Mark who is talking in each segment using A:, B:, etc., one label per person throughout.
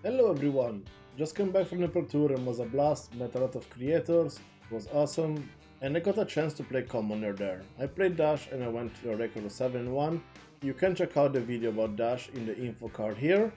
A: Hello everyone! Just came back from the Pro Tour and was a blast, met a lot of creators, it was awesome, and I got a chance to play Commoner there. I played Dash and I went to a record of 7-1. You can check out the video about Dash in the info card here.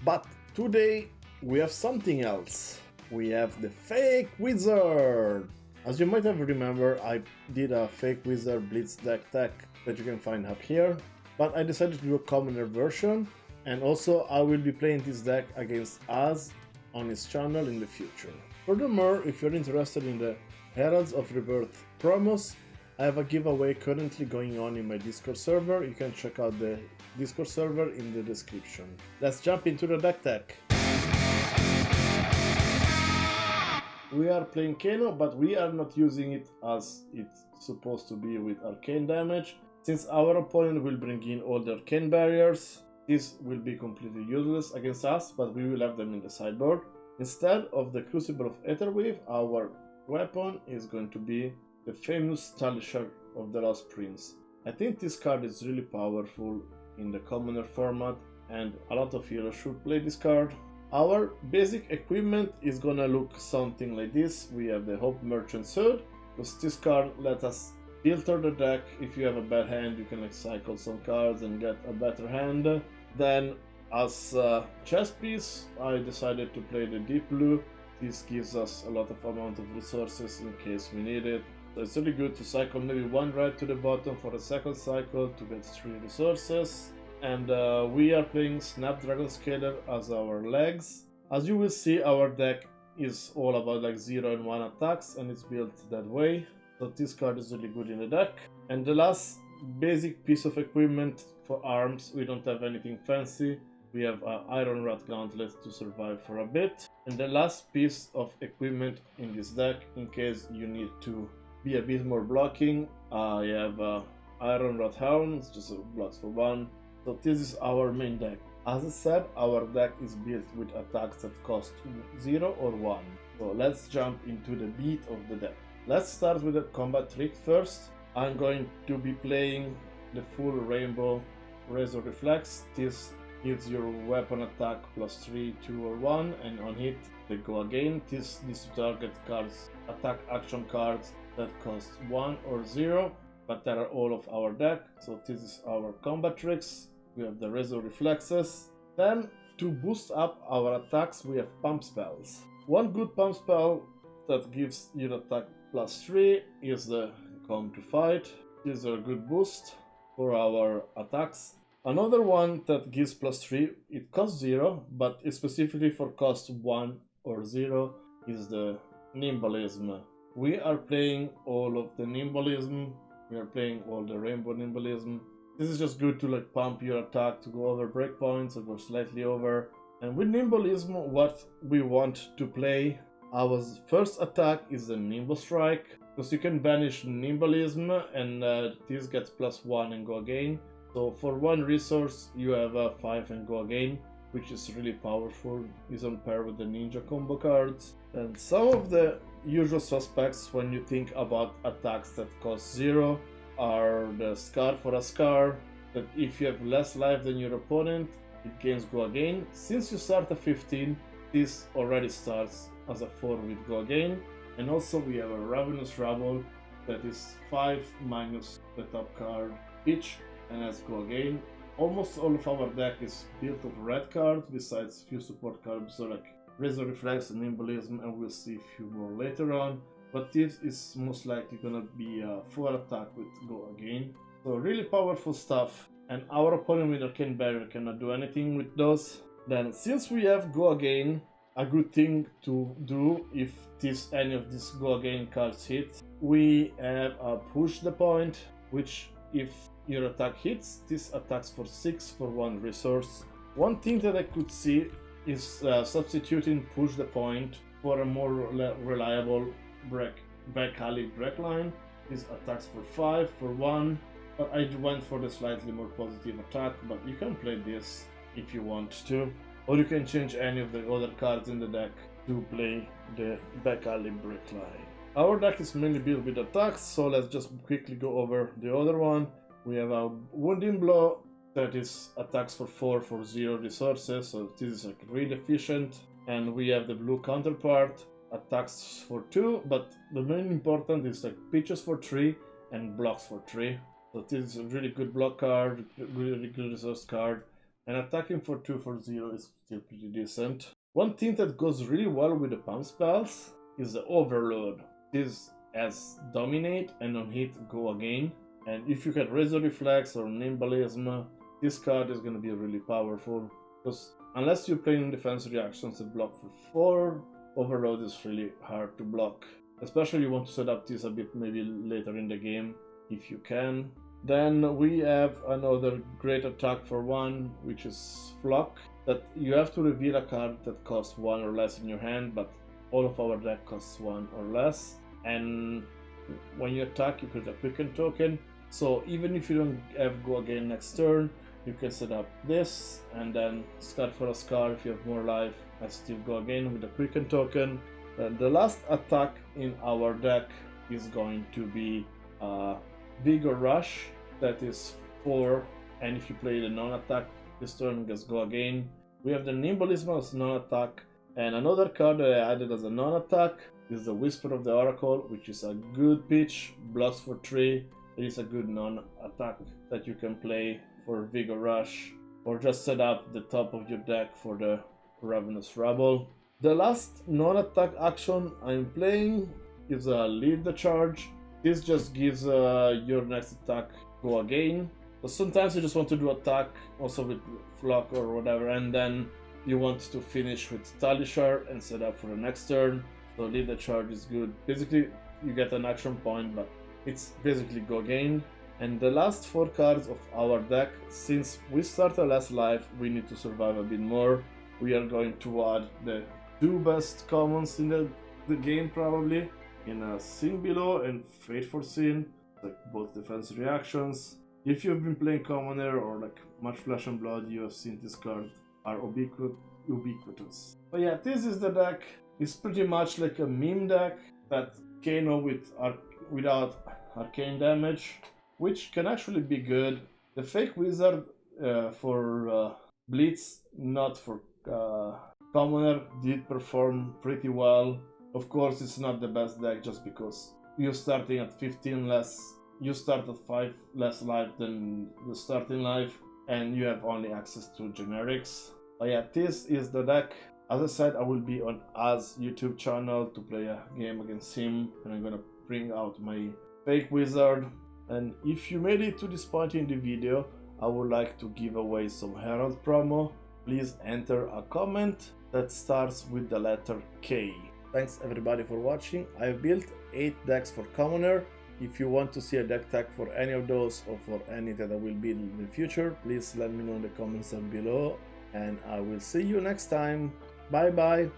A: But today we have something else. We have the Fake Wizard! As you might have remembered, I did a Fake Wizard Blitz deck tech that you can find up here, but I decided to do a Commoner version. And also I will be playing this deck against Az on his channel in the future. Furthermore, if you're interested in the Heralds of Rebirth promos, I have a giveaway currently going on in my Discord server. You can check out the Discord server in the description. Let's jump into the deck tech. We are playing Kano, but we are not using it as it's supposed to be with arcane damage, since our opponent will bring in all the arcane barriers. This will be completely useless against us, but we will have them in the sideboard. Instead of the Crucible of Aetherwave, our weapon is going to be the famous Talisher of the Lost Prince. I think this card is really powerful in the Commoner format, and a lot of heroes should play this card. Our basic equipment is gonna look something like this. We have the Hope Merchant Sword, because this card lets us filter the deck. If you have a bad hand, you can like cycle some cards and get a better hand. Then as a chess piece, I decided to play the Deep Blue. This gives us a lot of amount of resources in case we need it. So it's really good to cycle maybe one red to the bottom for a second cycle to get 3 resources. And we are playing Snapdragon Scaler as our legs. As you will see, our deck is all about like 0 and 1 attacks, and it's built that way. So this card is really good in the deck. And the last basic piece of equipment for arms, we don't have anything fancy. We have an Iron Rat Gauntlet to survive for a bit. And the last piece of equipment in this deck, in case you need to be a bit more blocking, I have Iron Rat Helm, it's just blocks for 1. So this is our main deck. As I said, our deck is built with attacks that cost 0 or 1. So let's jump into the beat of the deck. Let's start with the combat trick first. I'm going to be playing the full Rainbow Razor Reflex. This gives your weapon attack +3, 2 or 1, and on hit they go again. This needs to target cards, attack action cards that cost 1 or 0, but that are all of our deck. So this is our combat tricks. We have the Razor Reflexes. Then to boost up our attacks, we have pump spells. One good pump spell that gives your attack +3 is the Come to Fight. This is a good boost for our attacks. Another one that gives +3, it costs 0, but it's specifically for cost 1 or 0, is the Nimbalism. We are playing all of the Nimbalism. We are playing all the Rainbow Nimbalism. This is just good to like pump your attack to go over breakpoints or go slightly over. And with Nimbalism, what we want to play, our first attack is the Nimble Strike, because you can banish Nimbalism and this gets +1 and go again. So for 1 resource you have a 5 and go again, which is really powerful. Is on par with the Ninja combo cards. And some of the usual suspects when you think about attacks that cost 0 are the Scar for a Scar, that if you have less life than your opponent, it gains go again. Since you start at 15, this already starts as a 4 with go again. And also we have a Ravenous Rabble that is 5 minus the top card each and has go again. Almost all of our deck is built of red cards besides few support cards, so like Razor Reflex and Nimbalism, and we'll see a few more later on. But this is most likely gonna be a 4 attack with go again. So really powerful stuff, and our opponent with Arcane Barrier cannot do anything with those. Then since we have go again, a good thing to do if any of these go again cards hit, we have a Push the Point, which if your attack hits, this attacks for 6 for 1 resource. One thing that I could see is substituting Push the Point for a more reliable back alley break line. This attacks for 5 for 1, but I went for the slightly more positive attack, but you can play this if you want to. Or you can change any of the other cards in the deck to play the back alley break line. Our deck is mainly built with attacks, so let's just quickly go over the other one. We have a Wounding Blow, that is attacks for 4 for 0 resources, so this is like really efficient. And we have the blue counterpart, attacks for 2, but the main important is like pitches for 3 and blocks for 3. So this is a really good block card, really good resource card, and attacking for 2 for 0 is still pretty decent. One thing that goes really well with the pump spells is the overload. This has dominate and on hit go again, and if you can razor reflex or nimbalism, this card is going to be really powerful, because unless you're playing defense reactions that block for 4, overload is really hard to block. Especially you want to set up this a bit maybe later in the game if you can. Then we have another great attack for 1, which is Flock, that you have to reveal a card that costs 1 or less in your hand, but all of our deck costs 1 or less. And when you attack, you create a quicken token. So even if you don't have go again next turn, you can set up this and then scar for a scar if you have more life and still go again with a quicken token. And the last attack in our deck is going to be Vigor Rush, that is 4, and if you play the non-attack this turn, just go again. We have the Nimbalism as non-attack, and another card that I added as a non-attack is the Whisper of the Oracle, which is a good pitch, blocks for 3. It is a good non-attack that you can play for Vigor Rush, or just set up the top of your deck for the Ravenous Rabble. The last non-attack action I'm playing is a Lead the Charge. This just gives your next attack go again. But sometimes you just want to do attack also with Flock or whatever, and then you want to finish with Talishar and set up for the next turn. So Lead the Charge is good. Basically, you get an action point, but it's basically go again. And the last 4 cards of our deck, since we started last life, we need to survive a bit more. We are going to add the 2 best commons in the game probably, in Sin Below and Fate for Sin, like both defense reactions. If you've been playing Commoner or like much Flesh and Blood, you have seen this card are ubiquitous. But yeah, this is the deck. It's pretty much like a meme deck that Kano without arcane damage, which can actually be good. The Fake Wizard for Blitz, not for Commoner, did perform pretty well. Of course, it's not the best deck just because you're starting at 15 less, you start at 5 less life than the starting life, and you have only access to generics. But yeah, this is the deck. As I said, I will be on Az YouTube channel to play a game against him, and I'm gonna bring out my Fake Wizard. And if you made it to this point in the video, I would like to give away some Herald promo. Please enter a comment that starts with the letter K. Thanks everybody for watching. I've built 8 decks for Commoner. If you want to see a deck tag for any of those or for any that I will build in the future, please let me know in the comments down below, and I will see you next time. Bye bye.